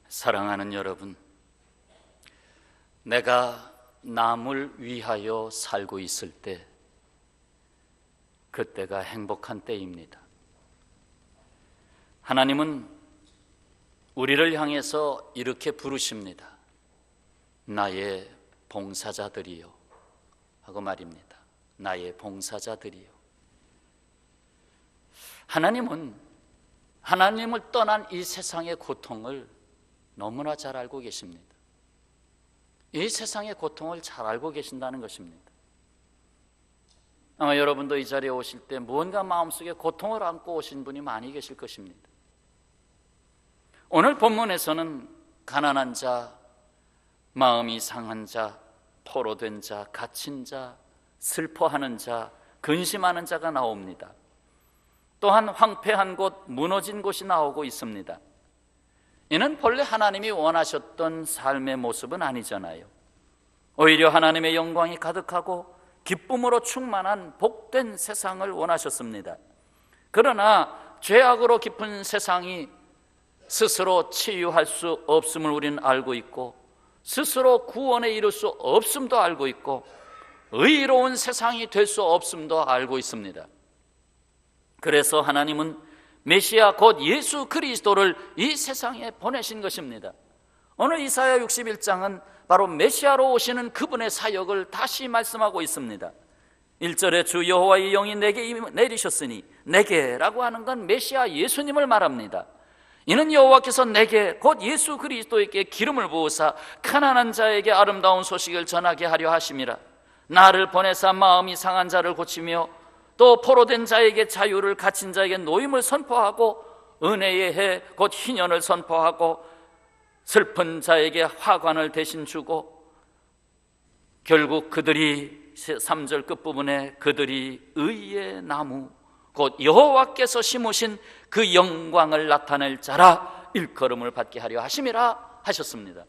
사랑하는 여러분, 내가 남을 위하여 살고 있을 때, 그때가 행복한 때입니다. 하나님은 우리를 향해서 이렇게 부르십니다. 나의 봉사자들이요 하고 말입니다. 나의 봉사자들이요. 하나님은 하나님을 떠난 이 세상의 고통을 너무나 잘 알고 계십니다. 이 세상의 고통을 잘 알고 계신다는 것입니다. 아마 여러분도 이 자리에 오실 때 무언가 마음속에 고통을 안고 오신 분이 많이 계실 것입니다. 오늘 본문에서는 가난한 자, 마음이 상한 자, 포로된 자, 갇힌 자, 슬퍼하는 자, 근심하는 자가 나옵니다. 또한 황폐한 곳, 무너진 곳이 나오고 있습니다. 이는 본래 하나님이 원하셨던 삶의 모습은 아니잖아요. 오히려 하나님의 영광이 가득하고 기쁨으로 충만한 복된 세상을 원하셨습니다. 그러나 죄악으로 깊은 세상이 스스로 치유할 수 없음을 우리는 알고 있고, 스스로 구원에 이를 수 없음도 알고 있고, 의로운 세상이 될 수 없음도 알고 있습니다. 그래서 하나님은 메시아 곧 예수 그리스도를 이 세상에 보내신 것입니다. 오늘 이사야 61장은 바로 메시아로 오시는 그분의 사역을 다시 말씀하고 있습니다. 1절에 주 여호와의 영이 내게 내리셨으니, 내게라고 하는 건 메시아 예수님을 말합니다. 이는 여호와께서 내게 곧 예수 그리스도에게 기름을 부으사 가난한 자에게 아름다운 소식을 전하게 하려 하심이라. 나를 보내사 마음이 상한 자를 고치며 또 포로된 자에게 자유를, 갇힌 자에게 노임을 선포하고 은혜의 해 곧 희년을 선포하고 슬픈 자에게 화관을 대신 주고, 결국 그들이 3절 끝부분에 그들이 의의 나무 곧 여호와께서 심으신 그 영광을 나타낼 자라 일컬음을 받게 하려 하심이라 하셨습니다.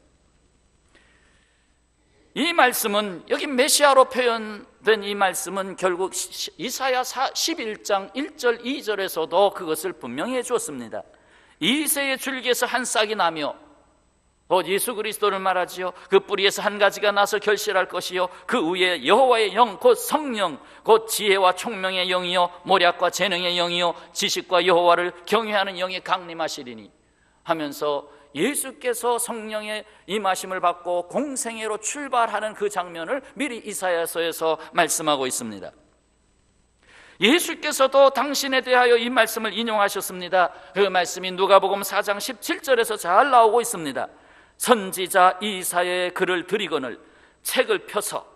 이 말씀은, 여기 메시아로 표현된 이 말씀은 결국 이사야 11장 1절 2절에서도 그것을 분명히 해주었습니다. 이새의 줄기에서 한 싹이 나며, 곧 예수 그리스도를 말하지요. 그 뿌리에서 한 가지가 나서 결실할 것이요, 그 위에 여호와의 영 곧 성령 곧 지혜와 총명의 영이요 모략과 재능의 영이요 지식과 여호와를 경외하는 영이 강림하시리니 하면서 예수께서 성령의 임하심을 받고 공생애로 출발하는 그 장면을 미리 이사야서에서 말씀하고 있습니다. 예수께서도 당신에 대하여 이 말씀을 인용하셨습니다. 그 말씀이 누가복음 4장 17절에서 잘 나오고 있습니다. 선지자 이사야의 글을 드리거늘 책을 펴서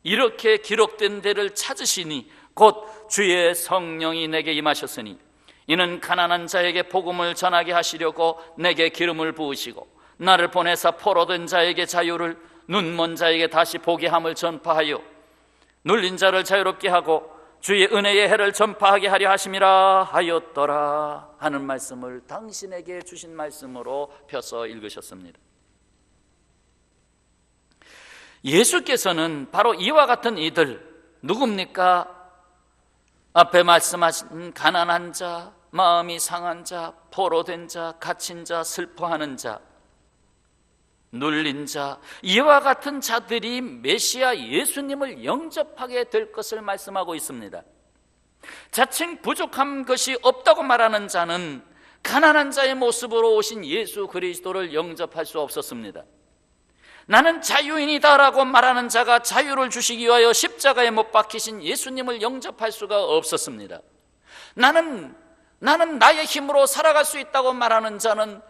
이렇게 기록된 데를 찾으시니 곧 주의 성령이 내게 임하셨으니 이는 가난한 자에게 복음을 전하게 하시려고 내게 기름을 부으시고 나를 보내사 포로된 자에게 자유를, 눈먼 자에게 다시 보게 함을 전파하여 눌린 자를 자유롭게 하고 주의 은혜의 해를 전파하게 하려 하심이라 하였더라 하는 말씀을 당신에게 주신 말씀으로 펴서 읽으셨습니다. 예수께서는 바로 이와 같은 이들, 누굽니까? 앞에 말씀하신 가난한 자, 마음이 상한 자, 포로된 자, 갇힌 자, 슬퍼하는 자, 눌린 자, 이와 같은 자들이 메시아 예수님을 영접하게 될 것을 말씀하고 있습니다. 자칭 부족한 것이 없다고 말하는 자는 가난한 자의 모습으로 오신 예수 그리스도를 영접할 수 없었습니다. 나는 자유인이다라고 말하는 자가 자유를 주시기 위하여 십자가에 못 박히신 예수님을 영접할 수가 없었습니다. 나는 나의 힘으로 살아갈 수 있다고 말하는 자는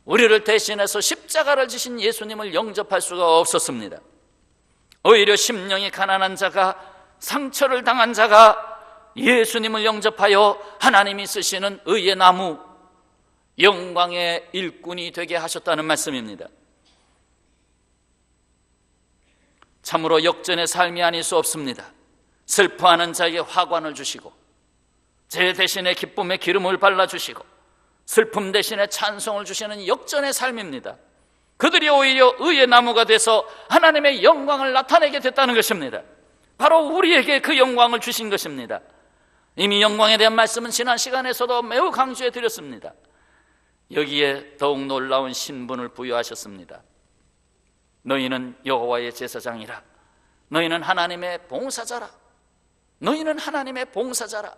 우리를 대신해서 십자가를 지신 예수님을 영접할 수가 없었습니다. 오히려 심령이 가난한 자가, 상처를 당한 자가 예수님을 영접하여 하나님이 쓰시는 의의 나무, 영광의 일꾼이 되게 하셨다는 말씀입니다. 참으로 역전의 삶이 아닐 수 없습니다. 슬퍼하는 자에게 화관을 주시고, 제 대신에 기쁨의 기름을 발라주시고, 슬픔 대신에 찬송을 주시는 역전의 삶입니다. 그들이 오히려 의의 나무가 돼서 하나님의 영광을 나타내게 됐다는 것입니다. 바로 우리에게 그 영광을 주신 것입니다. 이미 영광에 대한 말씀은 지난 시간에서도 매우 강조해 드렸습니다. 여기에 더욱 놀라운 신분을 부여하셨습니다. 너희는 여호와의 제사장이라. 너희는 하나님의 봉사자라. 너희는 하나님의 봉사자라.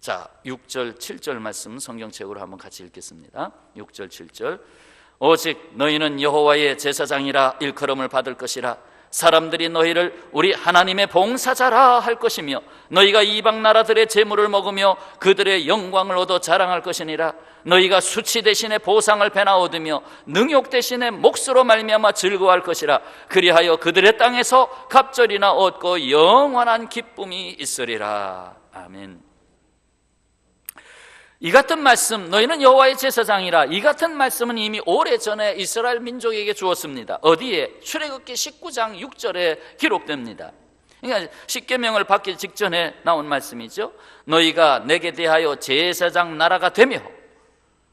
자, 6절 7절 말씀 성경책으로 한번 같이 읽겠습니다. 6절 7절. 오직 너희는 여호와의 제사장이라 일컬음을 받을 것이라. 사람들이 너희를 우리 하나님의 봉사자라 할 것이며 너희가 이방 나라들의 재물을 먹으며 그들의 영광을 얻어 자랑할 것이니라. 너희가 수치 대신에 보상을 배나 얻으며 능욕 대신에 몫으로 말미암아 즐거워할 것이라. 그리하여 그들의 땅에서 갑절이나 얻고 영원한 기쁨이 있으리라. 아멘. 이 같은 말씀, 너희는 여호와의 제사장이라, 이 같은 말씀은 이미 오래전에 이스라엘 민족에게 주었습니다. 어디에? 출애굽기 19장 6절에 기록됩니다. 그러니까 십계명을 받기 직전에 나온 말씀이죠. 너희가 내게 대하여 제사장 나라가 되며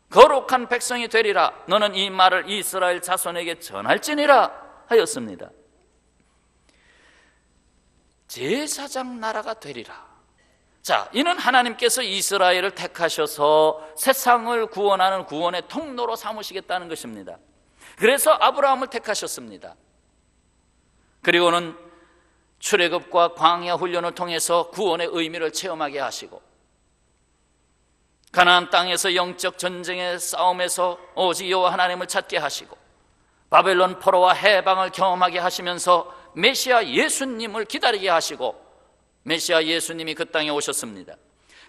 거룩한 백성이 되리라. 너는 이 말을 이스라엘 자손에게 전할지니라 하였습니다. 제사장 나라가 되리라. 자, 이는 하나님께서 이스라엘을 택하셔서 세상을 구원하는 구원의 통로로 삼으시겠다는 것입니다. 그래서 아브라함을 택하셨습니다. 그리고는 출애굽과 광야 훈련을 통해서 구원의 의미를 체험하게 하시고, 가나안 땅에서 영적 전쟁의 싸움에서 오직 여호와 하나님을 찾게 하시고, 바벨론 포로와 해방을 경험하게 하시면서 메시아 예수님을 기다리게 하시고, 메시아 예수님이 그 땅에 오셨습니다.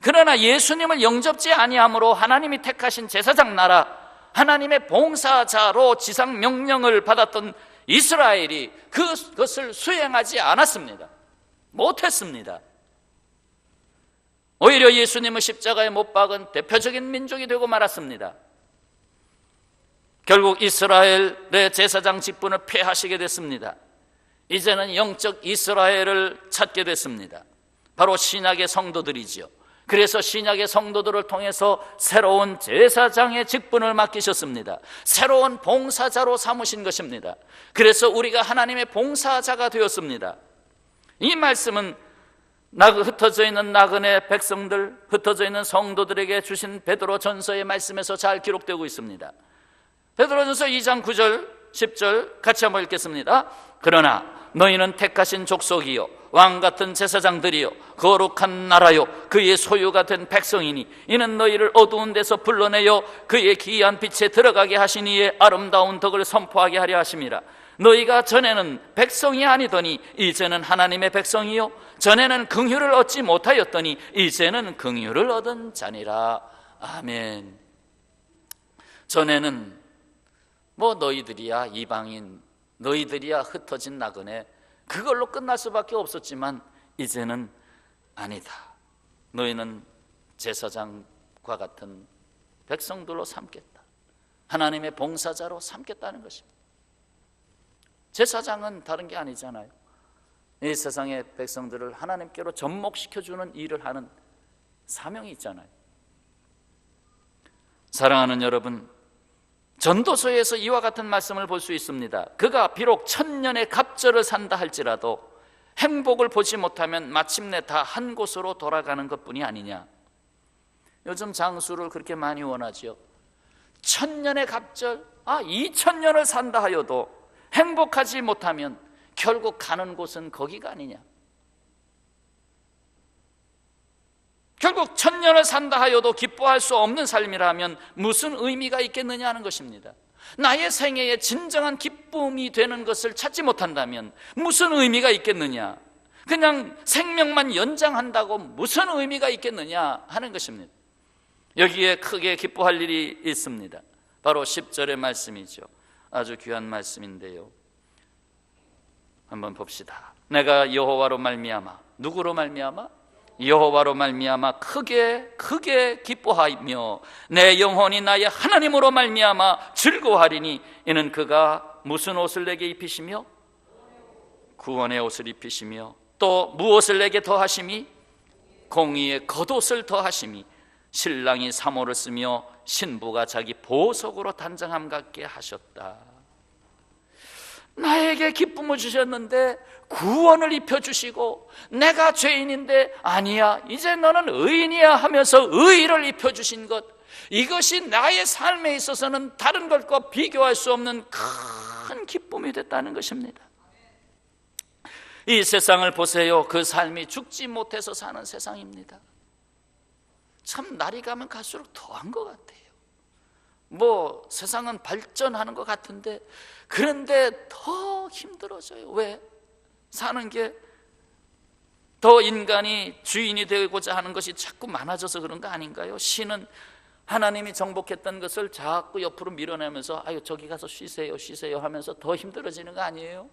그러나 예수님을 영접지 아니함으로 하나님이 택하신 제사장 나라, 하나님의 봉사자로 지상 명령을 받았던 이스라엘이 그것을 수행하지 않았습니다. 못했습니다. 오히려 예수님을 십자가에 못 박은 대표적인 민족이 되고 말았습니다. 결국 이스라엘의 제사장 직분을 폐하시게 됐습니다. 이제는 영적 이스라엘을 찾게 됐습니다. 바로 신약의 성도들이지요. 그래서 신약의 성도들을 통해서 새로운 제사장의 직분을 맡기셨습니다. 새로운 봉사자로 삼으신 것입니다. 그래서 우리가 하나님의 봉사자가 되었습니다. 이 말씀은 흩어져 있는 나그네 백성들, 흩어져 있는 성도들에게 주신 베드로 전서의 말씀에서 잘 기록되고 있습니다. 베드로 전서 2장 9절 10절 같이 한번 읽겠습니다. 그러나 너희는 택하신 족속이요 왕같은 제사장들이요 거룩한 나라요 그의 소유가 된 백성이니 이는 너희를 어두운 데서 불러내어 그의 기이한 빛에 들어가게 하신 이의 아름다운 덕을 선포하게 하려 하심이라. 너희가 전에는 백성이 아니더니 이제는 하나님의 백성이요 전에는 긍휼을 얻지 못하였더니 이제는 긍휼을 얻은 자니라. 아멘. 전에는 너희들이야 이방인, 너희들이야 흩어진 나그네, 그걸로 끝날 수밖에 없었지만 이제는 아니다. 너희는 제사장과 같은 백성들로 삼겠다. 하나님의 봉사자로 삼겠다는 것입니다. 제사장은 다른 게 아니잖아요. 이 세상의 백성들을 하나님께로 접목시켜주는 일을 하는 사명이 있잖아요. 사랑하는 여러분, 전도서에서 이와 같은 말씀을 볼 수 있습니다. 그가 비록 1000년의 갑절을 산다 할지라도 행복을 보지 못하면 마침내 다 한 곳으로 돌아가는 것뿐이 아니냐. 요즘 장수를 그렇게 많이 원하죠. 1000년의 갑절, 2000년을 산다 하여도 행복하지 못하면 결국 가는 곳은 거기가 아니냐. 결국 1000년을 산다 하여도 기뻐할 수 없는 삶이라면 무슨 의미가 있겠느냐 하는 것입니다. 나의 생애에 진정한 기쁨이 되는 것을 찾지 못한다면 무슨 의미가 있겠느냐. 그냥 생명만 연장한다고 무슨 의미가 있겠느냐 하는 것입니다. 여기에 크게 기뻐할 일이 있습니다. 바로 10절의 말씀이죠. 아주 귀한 말씀인데요, 한번 봅시다. 내가 여호와로 말미암아, 누구로 말미암아? 여호와로 말미암아 크게 기뻐하며 내 영혼이 나의 하나님으로 말미암아 즐거워하리니 이는 그가 무슨 옷을 내게 입히시며 구원의 옷을 입히시며 또 무엇을 내게 더하심이 공의의 겉옷을 더하심이 신랑이 사모를 쓰며 신부가 자기 보석으로 단장함 같게 하셨다. 나에게 기쁨을 주셨는데 구원을 입혀주시고 내가 죄인인데 아니야 이제 너는 의인이야 하면서 의의를 입혀주신 것, 이것이 나의 삶에 있어서는 다른 것과 비교할 수 없는 큰 기쁨이 됐다는 것입니다. 이 세상을 보세요. 그 삶이 죽지 못해서 사는 세상입니다. 참 날이 가면 갈수록 더한 것 같아요. 세상은 발전하는 것 같은데, 그런데 더 힘들어져요. 왜? 사는 게 더 인간이 주인이 되고자 하는 것이 자꾸 많아져서 그런 거 아닌가요? 신은 하나님이 정복했던 것을 자꾸 옆으로 밀어내면서 아유 저기 가서 쉬세요 하면서 더 힘들어지는 거 아니에요?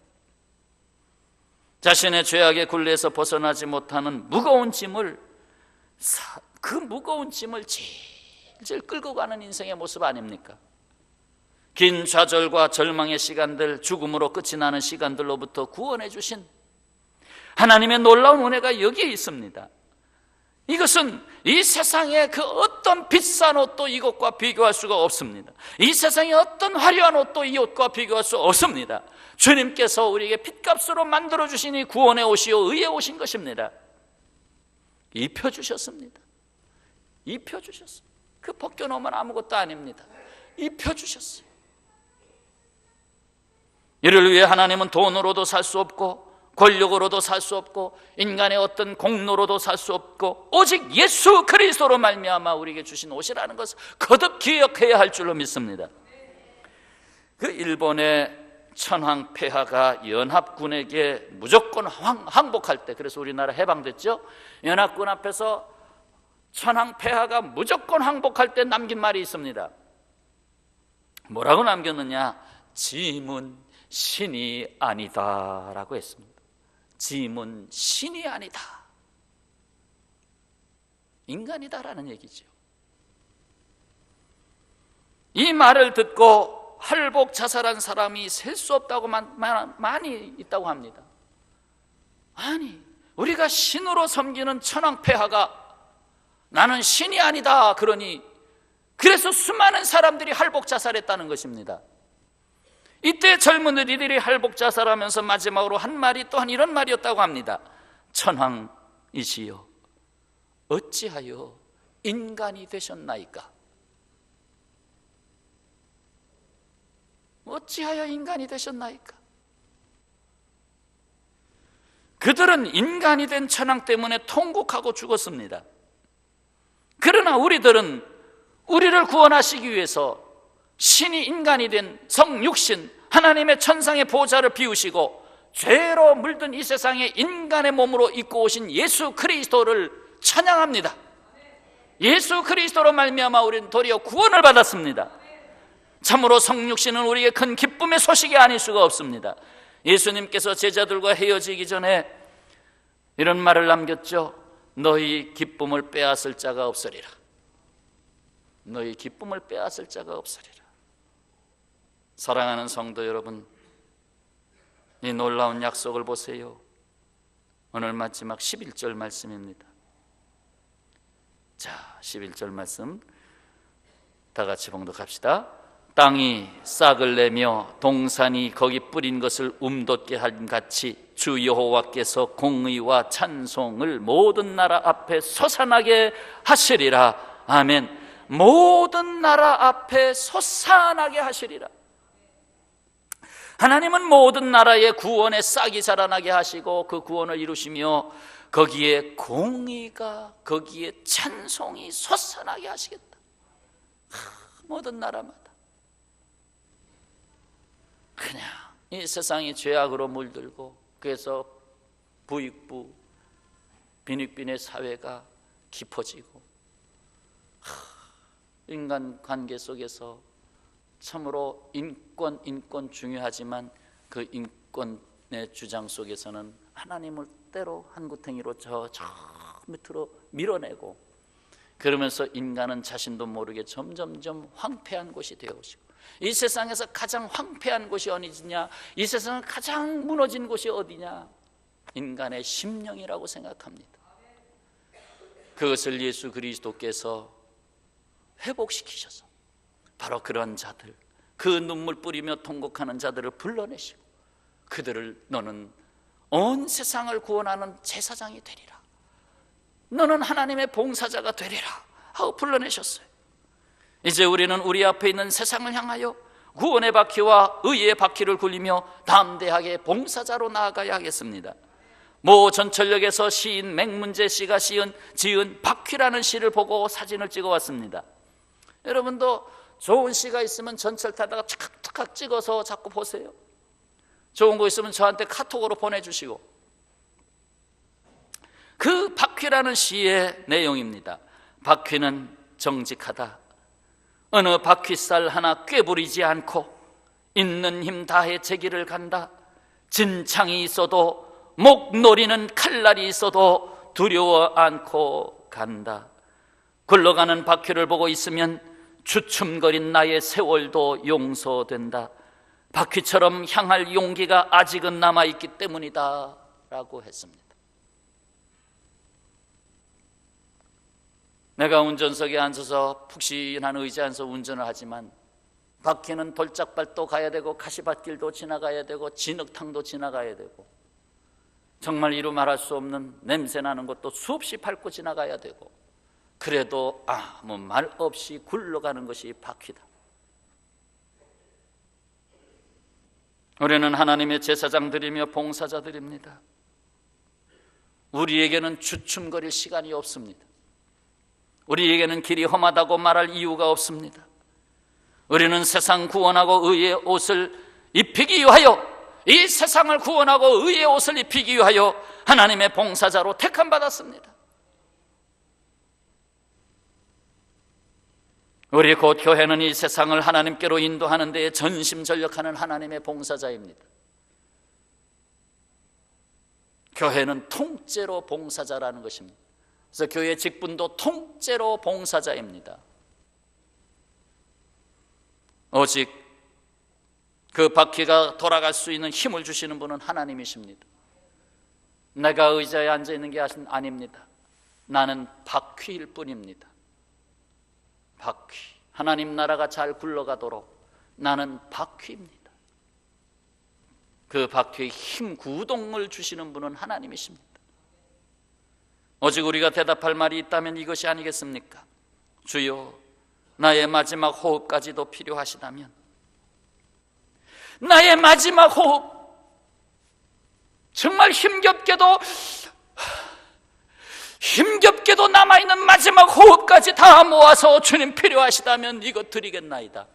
자신의 죄악의 굴레에서 벗어나지 못하는 무거운 짐을, 그 무거운 짐을 질질 끌고 가는 인생의 모습 아닙니까? 긴 좌절과 절망의 시간들, 죽음으로 끝이 나는 시간들로부터 구원해 주신 하나님의 놀라운 은혜가 여기에 있습니다. 이것은 이 세상의 그 어떤 비싼 옷도 이것과 비교할 수가 없습니다. 이 세상의 어떤 화려한 옷도 이 옷과 비교할 수 없습니다. 주님께서 우리에게 핏값으로 만들어주신 이 구원의 옷이요 의의 옷인 것입니다. 입혀주셨습니다. 입혀주셨어요. 그 벗겨놓으면 아무것도 아닙니다. 입혀주셨어요. 이를 위해 하나님은 돈으로도 살 수 없고 권력으로도 살 수 없고 인간의 어떤 공로로도 살 수 없고 오직 예수 그리스도로 말미암아 우리에게 주신 옷이라는 것을 거듭 기억해야 할 줄로 믿습니다. 그 일본의 천황 폐하가 연합군에게 무조건 항복할 때, 그래서 우리나라 해방됐죠. 연합군 앞에서 천황 폐하가 무조건 항복할 때 남긴 말이 있습니다. 뭐라고 남겼느냐? 짐은 신이 아니다라고 했습니다. 짐은 신이 아니다, 인간이다라는 얘기죠. 이 말을 듣고 할복 자살한 사람이 셀 수 없다고 많이 있다고 합니다. 아니, 우리가 신으로 섬기는 천황폐하가 나는 신이 아니다 그러니, 그래서 수많은 사람들이 할복 자살했다는 것입니다. 이때 젊은이들이 할복 자살하면서 마지막으로 한 말이 또한 이런 말이었다고 합니다. 천황이시여, 어찌하여 인간이 되셨나이까? 어찌하여 인간이 되셨나이까? 그들은 인간이 된 천황 때문에 통곡하고 죽었습니다. 그러나 우리들은 우리를 구원하시기 위해서 신이 인간이 된 성육신 하나님의 천상의 보좌를 비우시고 죄로 물든 이 세상에 인간의 몸으로 입고 오신 예수 그리스도를 찬양합니다. 예수 그리스도로 말미암아 우리는 도리어 구원을 받았습니다. 참으로 성육신은 우리에게 큰 기쁨의 소식이 아닐 수가 없습니다. 예수님께서 제자들과 헤어지기 전에 이런 말을 남겼죠. 너희 기쁨을 빼앗을 자가 없으리라. 너희 기쁨을 빼앗을 자가 없으리라. 사랑하는 성도 여러분, 이 놀라운 약속을 보세요. 오늘 마지막 11절 말씀입니다. 자, 11절 말씀 다 같이 봉독합시다. 땅이 싹을 내며 동산이 거기 뿌린 것을 움돋게 한 같이 주 여호와께서 공의와 찬송을 모든 나라 앞에 솟아나게 하시리라. 아멘. 모든 나라 앞에 솟아나게 하시리라. 하나님은 모든 나라의 구원의 싹이 자라나게 하시고 그 구원을 이루시며 거기에 공의가, 거기에 찬송이 솟아나게 하시겠다. 모든 나라마다. 그냥 이 세상이 죄악으로 물들고, 그래서 부익부 빈익빈의 사회가 깊어지고, 인간 관계 속에서 참으로 인권 중요하지만 그 인권의 주장 속에서는 하나님을 때로 한 구탱이로 저 밑으로 밀어내고, 그러면서 인간은 자신도 모르게 점점점 황폐한 곳이 되어오시고, 이 세상에서 가장 황폐한 곳이 어디냐? 이 세상은 가장 무너진 곳이 어디냐? 인간의 심령이라고 생각합니다. 그것을 예수 그리스도께서 회복시키셔서 바로 그런 자들, 그 눈물 뿌리며 통곡하는 자들을 불러내시고 그들을 너는 온 세상을 구원하는 제사장이 되리라, 너는 하나님의 봉사자가 되리라 하고 불러내셨어요. 이제 우리는 우리 앞에 있는 세상을 향하여 구원의 바퀴와 의의 바퀴를 굴리며 담대하게 봉사자로 나아가야 하겠습니다. 모 전철역에서 시인 맹문재 씨가 지은 바퀴라는 시를 보고 사진을 찍어왔습니다. 여러분도 좋은 시가 있으면 전철 타다가 착착 찍어서 자꾸 보세요. 좋은 거 있으면 저한테 카톡으로 보내주시고. 그 바퀴라는 시의 내용입니다. 바퀴는 정직하다. 어느 바퀴살 하나 꾀부리지 않고 있는 힘 다해 제 길을 간다. 진창이 있어도 목 노리는 칼날이 있어도 두려워 않고 간다. 굴러가는 바퀴를 보고 있으면 주춤거린 나의 세월도 용서된다. 바퀴처럼 향할 용기가 아직은 남아있기 때문이다 라고 했습니다. 내가 운전석에 앉아서 푹신한 의자에 앉아서 운전을 하지만 바퀴는 돌짝발도 가야 되고 가시밭길도 지나가야 되고 진흙탕도 지나가야 되고 정말 이루 말할 수 없는 냄새나는 것도 수없이 밟고 지나가야 되고 그래도 아무 말 없이 굴러가는 것이 바퀴다. 우리는 하나님의 제사장들이며 봉사자들입니다. 우리에게는 주춤거릴 시간이 없습니다. 우리에게는 길이 험하다고 말할 이유가 없습니다. 우리는 세상 구원하고 의의 옷을 입히기 위하여, 이 세상을 구원하고 의의 옷을 입히기 위하여 하나님의 봉사자로 택함받았습니다. 우리 곧 교회는 이 세상을 하나님께로 인도하는 데에 전심전력하는 하나님의 봉사자입니다. 교회는 통째로 봉사자라는 것입니다. 그래서 교회 직분도 통째로 봉사자입니다. 오직 그 바퀴가 돌아갈 수 있는 힘을 주시는 분은 하나님이십니다. 내가 의자에 앉아 있는 게 아닙니다. 나는 바퀴일 뿐입니다. 바퀴, 하나님 나라가 잘 굴러가도록 나는 바퀴입니다. 그 바퀴에 힘 구동을 주시는 분은 하나님이십니다. 오직 우리가 대답할 말이 있다면 이것이 아니겠습니까? 주여, 나의 마지막 호흡까지도 필요하시다면, 나의 마지막 호흡, 정말 힘겹게도 남아있는 마지막 호흡까지 다 모아서 주님 필요하시다면 이것 드리겠나이다.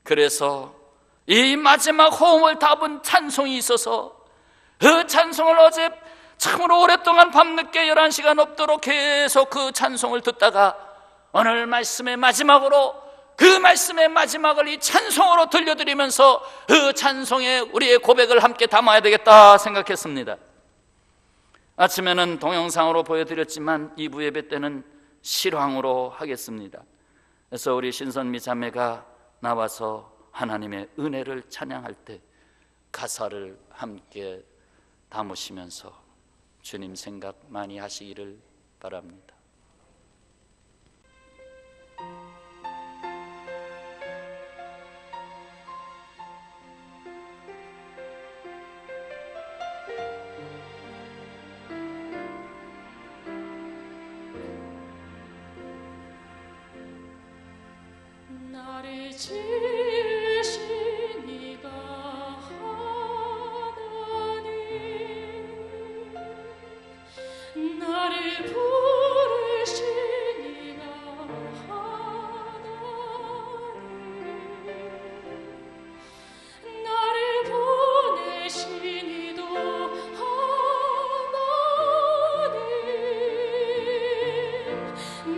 그래서 이 마지막 호흡을 담은 찬송이 있어서 그 찬송을 어제 참으로 오랫동안 밤늦게 11시간 넘도록 계속 그 찬송을 듣다가 오늘 말씀의 마지막으로 그 말씀의 마지막을 이 찬송으로 들려드리면서 그 찬송에 우리의 고백을 함께 담아야 되겠다 생각했습니다. 아침에는 동영상으로 보여드렸지만 2부 예배 때는 실황으로 하겠습니다. 그래서 우리 신선미 자매가 나와서 하나님의 은혜를 찬양할 때 가사를 함께 담으시면서 주님 생각 많이 하시기를 바랍니다. 나를 지으신 이가 하나님, 나를 부르신 이가 하나님, 나를 보내신 이도 하나님,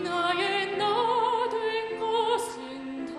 나의 나 된 것은 다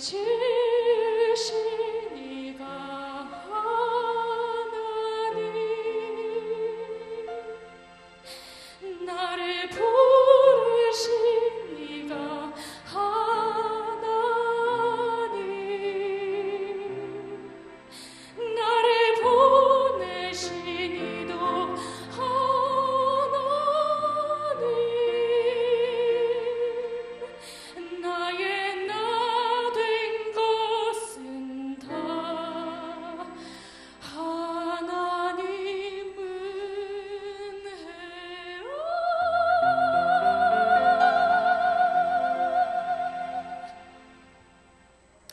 지으신 이가 하나님, 나를 부르신 이가 하나님, 나를 보내신 이도 하나님, 나의 나 된 것은 다 하나님 은혜라.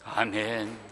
아멘.